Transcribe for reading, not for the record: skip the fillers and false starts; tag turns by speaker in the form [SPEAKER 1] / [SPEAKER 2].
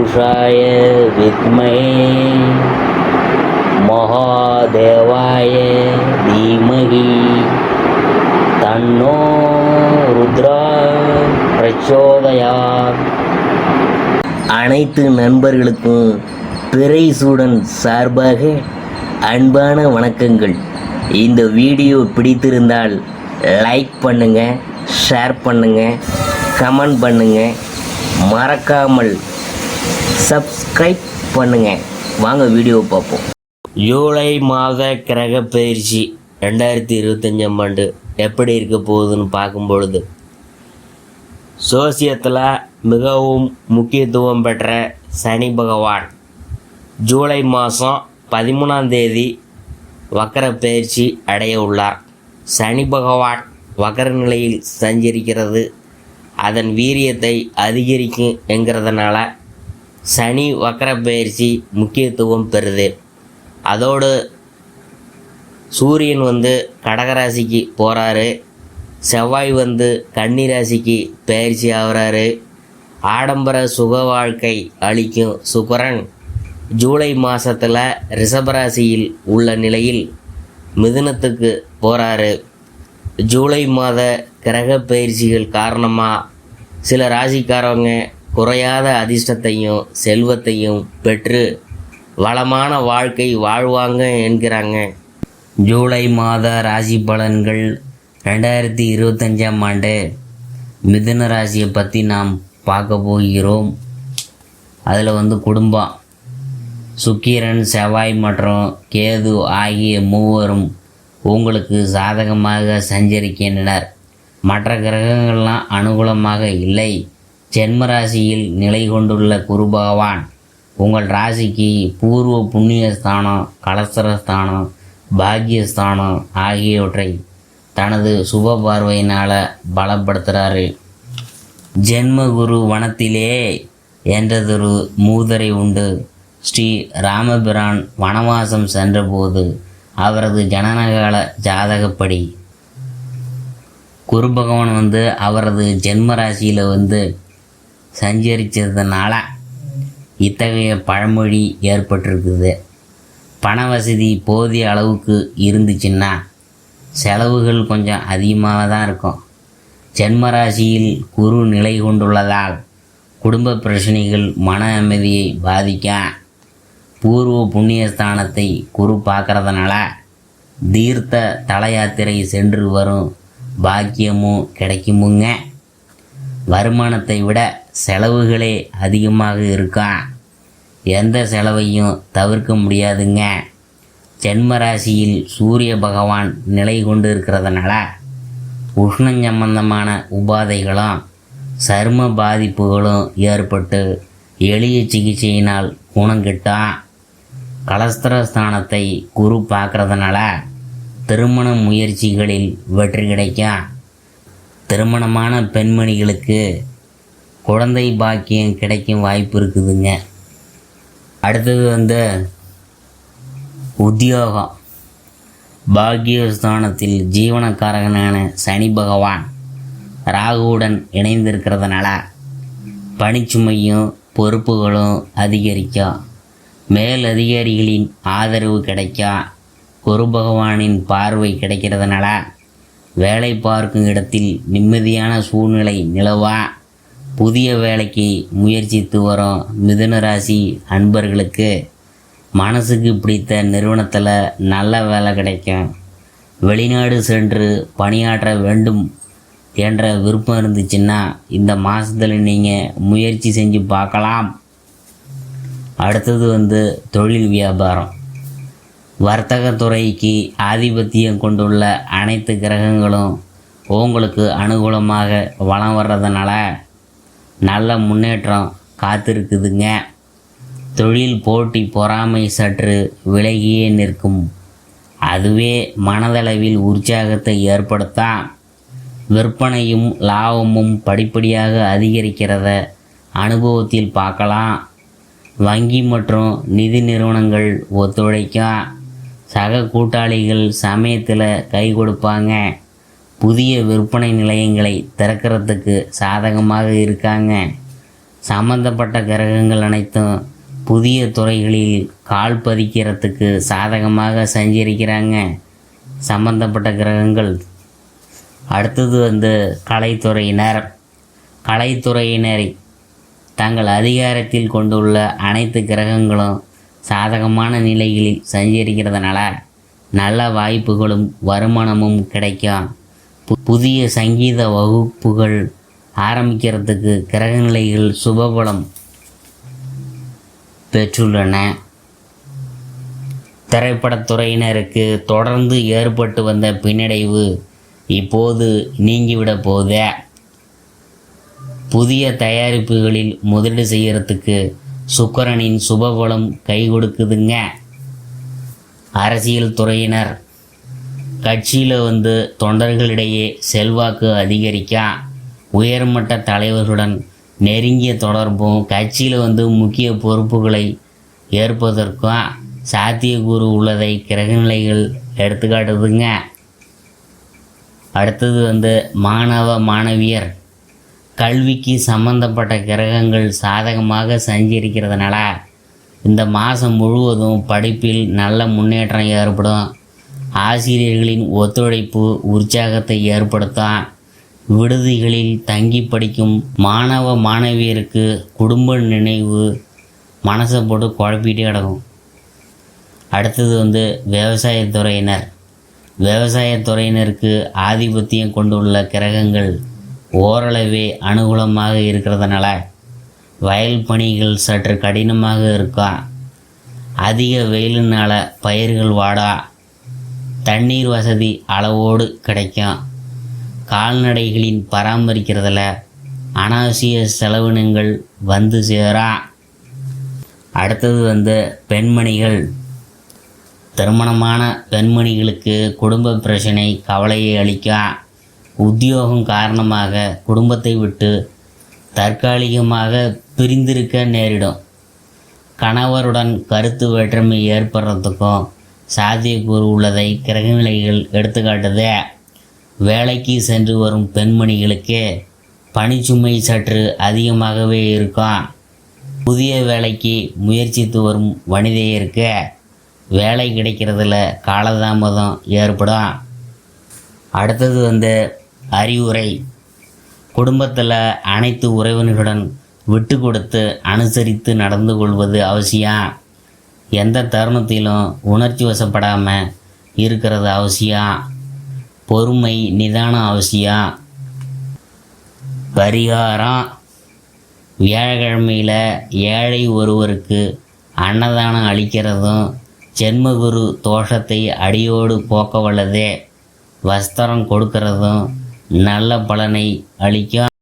[SPEAKER 1] पुरुषाय विद्महे महादेवाय धीमहि तन्नो रुद्रा प्रचोदयात्. அனைத்து நண்பர்களுக்கும் பிறைசூடன் சார்பாக அன்பான வணக்கங்கள். இந்த வீடியோ பிடித்திருந்தால் லைக் பண்ணுங்கள், ஷேர் பண்ணுங்கள், கமெண்ட் பண்ணுங்கள், மறக்காமல் சப்ஸ்கிரைப் பண்ணுங்கள். வாங்க வீடியோ பார்ப்போம். ஜூலை மாத கிரக பயிற்சி 2025 ஆண்டு எப்படி இருக்க போகுதுன்னு பார்க்கும் பொழுது, சோசியத்தில் மிகவும் முக்கியத்துவம் பெற்ற சனி பகவான் ஜூலை மாதம் 13ஆம் தேதி வக்கர பயிற்சி அடைய உள்ளார். சனி பகவான் வக்கர நிலையில் சஞ்சரிக்கிறது அதன் வீரியத்தை அதிகரிக்கும் என்கிறதுனால சனி வக்கர பயிற்சி முக்கியத்துவம் பெறுது. அதோடு சூரியன் கடகராசிக்கு போகிறாரு, செவ்வாய் கன்னி ராசிக்கு பயிற்சி ஆகிறாரு. ஆடம்பர சுக வாழ்க்கை அளிக்கும் சுக்கிரன் ஜூலை மாதத்தில் ரிஷபராசியில் உள்ள நிலையில் மிதுனத்துக்கு போகிறாரு. ஜூலை மாத கிரக பயிற்சிகள் காரணமாக சில ராசிக்காரவங்க குறையாத அதிர்ஷ்டத்தையும் செல்வத்தையும் பெற்று வளமான வாழ்க்கை வாழ்வாங்க என்கிறாங்க. ஜூலை மாத ராசி பலன்கள் 2025 ஆண்டு மிதுன ராசியை பற்றி நாம் பார்க்க போகிறோம். அதில் குடும்பம், சுக்கிரன், செவ்வாய் மற்றும் கேது ஆகிய மூவரும் உங்களுக்கு சாதகமாக சஞ்சரிக்கின்றனர். மற்ற கிரகங்கள்லாம் அனுகூலமாக இல்லை. ஜென்ம ராசியில் நிலை கொண்டுள்ள குரு பகவான் உங்கள் ராசிக்கு பூர்வ புண்ணியஸ்தானம், கலஸ்தரஸ்தானம், பாக்கியஸ்தானம் ஆகியவற்றை தனது சுப பார்வையினால் பலப்படுத்துகிறாரு. ஜென்மகுரு வனத்திலே என்றதொரு மூதரை உண்டு. ஸ்ரீ ராமபிரான் வனவாசம் சென்றபோது அவரது ஜனனகால ஜாதகப்படி குரு பகவான் அவரது ஜென்ம ராசியில் சஞ்சரித்ததுனால இத்தகைய பழமொழி ஏற்பட்டிருக்குது. பண வசதி போதிய அளவுக்கு இருந்துச்சுன்னா செலவுகள் கொஞ்சம் அதிகமாக தான் இருக்கும். ஜென்ம ராசியில் குரு நிலை கொண்டுள்ளதால் குடும்ப பிரச்சனைகள் மன அமைதியை பாதிக்கும். பூர்வ புண்ணியஸ்தானத்தை குரு பார்க்கறதுனால தீர்த்த தல யாத்திரை சென்று வரும் பாக்கியமும் கிடைக்குமுங்க. வருமானத்தை விட செலவுகளே அதிகமாக இருக்கும். எந்த செலவையும் தவிர்க்க முடியாதுங்க. ஜென்ம ராசியில் சூரிய பகவான் நிலை கொண்டு இருக்கிறதுனால உஷ்ணம் சம்பந்தமான உபாதைகளும் சரும பாதிப்புகளும் ஏற்பட்டு எளிய சிகிச்சையினால் குணம் கிட்டும். கலஸ்தரஸ்தானத்தை குரு பார்க்கறதுனால திருமண முயற்சிகளில் வெற்றி கிடைக்கும். திருமணமான பெண்மணிகளுக்கு குழந்தை பாக்கியம் கிடைக்கும் வாய்ப்பு இருக்குதுங்க. அடுத்தது உத்தியோகம். பாக்கியஸ்தானத்தில் ஜீவனக்காரகனான சனி பகவான் ராகுவுடன் இணைந்திருக்கிறதுனால பணிச்சுமையும் பொறுப்புகளும் அதிகரிக்கும். மேல் அதிகாரிகளின் ஆதரவு கிடைக்கும். குரு பகவானின் பார்வை கிடைக்கிறதுனால வேலை பார்க்கும் இடத்தில் நிம்மதியான சூழ்நிலை நிலவா. புதிய வேலைக்கு முயற்சித்து வரும் மிதுன ராசி அன்பர்களுக்கு மனசுக்கு பிடித்த நிறுவனத்தில் நல்ல வேலை கிடைக்கும். வெளிநாடு சென்று பணியாற்ற வேண்டும் என்ற விருப்பம் இருந்துச்சுன்னா இந்த மாதத்தில் நீங்கள் முயற்சி செஞ்சு பார்க்கலாம். அடுத்தது தொழில் வியாபாரம். வர்த்தகத்துறைக்கு ஆதிபத்தியம் கொண்டுள்ள அனைத்து கிரகங்களும் உங்களுக்கு அனுகூலமாக வலம் வர்றதுனால நல்ல முன்னேற்றம் காத்திருக்குதுங்க. தொழில் போட்டி பொறாமை சற்று விலகியே நிற்கும். அதுவே மனதளவில் உற்சாகத்தை ஏற்படுத்தாம். விற்பனையும் லாபமும் படிப்படியாக அதிகரிக்கிறத அனுபவத்தில் பார்க்கலாம். வங்கி மற்றும் நிதி நிறுவனங்கள் ஒத்துழைக்கும். சக கூட்டாளிகள் சமயத்தில் கை கொடுப்பாங்க. புதிய விற்பனை நிலையங்களை திறக்கிறதுக்கு சாதகமாக இருக்காங்க. சம்பந்தப்பட்ட கிரகங்கள் அனைத்தும் புதிய துறைகளில் கால் பதிக்கிறதுக்கு சாதகமாக சஞ்சரிக்கிறாங்க சம்பந்தப்பட்ட கிரகங்கள். அடுத்தது கலைத்துறையினரை தங்கள் அதிகாரத்தில் கொண்டுள்ள அனைத்து கிரகங்களும் சாதகமான நிலைகளில் சஞ்சரிக்கிறதுனால நல்ல வாய்ப்புகளும் வருமானமும் கிடைக்கும். புதிய சங்கீத வகுப்புகள் ஆரம்பிக்கிறதுக்கு கிரகநிலைகள் சுபபலம் பெற்றுள்ளன. திரைப்படத்துறையினருக்கு தொடர்ந்து ஏற்பட்டு வந்த பின்னடைவு இப்போது நீங்கிவிட போகுது. புதிய தயாரிப்புகளில் முதலீடு செய்யறதுக்கு சுக்கிரனின் சுபபலம் கை கொடுக்குதுங்க. அரசியல் துறையினர் கட்சியில் தொண்டர்களிடையே செல்வாக்கு அதிகரிக்கும். உயர்மட்ட தலைவர்களுடன் நெருங்கிய தொடர்பும் கட்சியில் மாக்கிய பொறுப்புகளை ஏற்பதற்கும் சாத்தியக்கூறு உள்ளதை கிரகநிலைகள் எடுத்துக்காட்டுதுங்க. அடுத்தது மாணவ மாணவியர் கல்விக்கு சம்பந்தப்பட்ட கிரகங்கள் சாதகமாக சஞ்சரிக்கிறதுனால இந்த மாதம் முழுவதும் படிப்பில் நல்ல முன்னேற்றம் ஏற்படும். ஆசிரியர்களின் ஒத்துழைப்பு உற்சாகத்தை ஏற்படுத்தும். விடுதிகளில் தங்கி படிக்கும் மாணவ மாணவியருக்கு குடும்ப நினைவு மனசை போட்டு குழப்பிகிட்டே கிடக்கும். அடுத்தது விவசாயத்துறையினருக்கு ஆதிபத்தியம் கொண்டுள்ள கிரகங்கள் ஓரளவே அனுகூலமாக இருக்கிறதுனால வயல் பணிகள் சற்று கடினமாக இருக்கும். அதிக வெயிலினால் பயிர்கள் வாடா. தண்ணீர் வசதி அளவோடு கிடைக்கும். கால்நடைகளின் பராமரிக்கிறதுல அனாவசிய செலவினங்கள் சேரா. அடுத்தது பெண்மணிகள். திருமணமான பெண்மணிகளுக்கு குடும்ப பிரச்சனை கவலையை அளிக்கும். உத்தியோகம் காரணமாக குடும்பத்தை விட்டு தற்காலிகமாக பிரிந்திருக்க நேரிடும். கணவருடன் கருத்து வேற்றுமை ஏற்படுறதுக்கும் சாத்தியக்கூறு உள்ளதை கிரகநிலைகள் எடுத்துக்காட்டுது. வேலைக்கு சென்று வரும் பெண்மணிகளுக்கு பணிச்சுமை சற்று அதிகமாகவே இருக்கும். புதிய வேலைக்கு முயற்சித்து வரும் வனிதையருக்கு வேலை கிடைக்கிறதுல காலதாமதம் ஏற்படும். அடுத்தது அறிவுரை. குடும்பத்தில் அனைத்து உறவினர்களுடன் விட்டு கொடுத்து அனுசரித்து நடந்து கொள்வது அவசியம். எந்த தருணத்திலும் உணர்ச்சி வசப்படாமல் இருக்கிறது அவசியம். பொறுமை நிதானம் அவசியம். பரிகாரம்: வியாழக்கிழமையில் ஏழை ஒருவருக்கு அன்னதானம் அளிக்கிறதும் ஜென்மகுரு தோஷத்தை அடியோடு போக்க வல்லது. வஸ்திரம் கொடுக்கறதும் நல்ல பலனை அளிக்கும்.